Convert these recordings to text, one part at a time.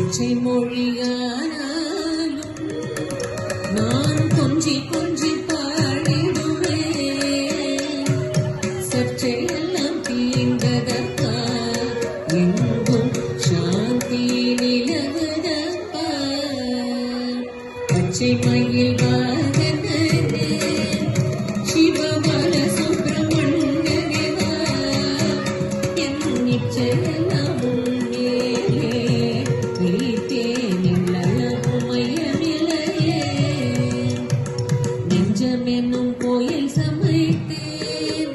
கொச்சை மொழியானாலும் நான் கொஞ்சி கொஞ்சி பாடிடுவேன். சற்றையெல்லாம் தீர்ந்ததப்பா, எங்கும் சாந்தி நிலவுதப்பா. பச்சை மயில் வாகனே சிவபால சுப்பிரமணியனேவா, என் நிச்சயெல்லாம் நெஞ்சமெனும் கோயில் சமைத்தேன்,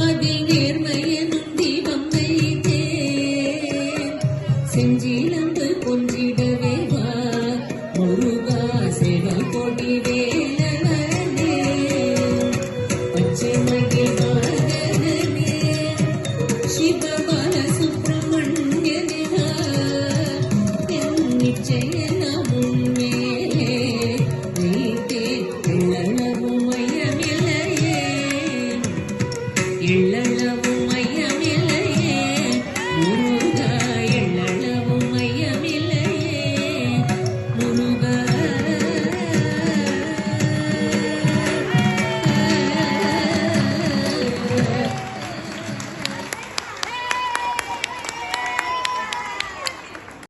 அதில் நேர்மையெனும் தீபம் வைத்தேன். செஞ்சிலம்பு கொஞ்சிடவே வா முருகா, சேவல் கொடி வேலவனே. பச்சை மயில் வாகனே சிவபால சுப்பிரமணியனேவா, என் நிச்சய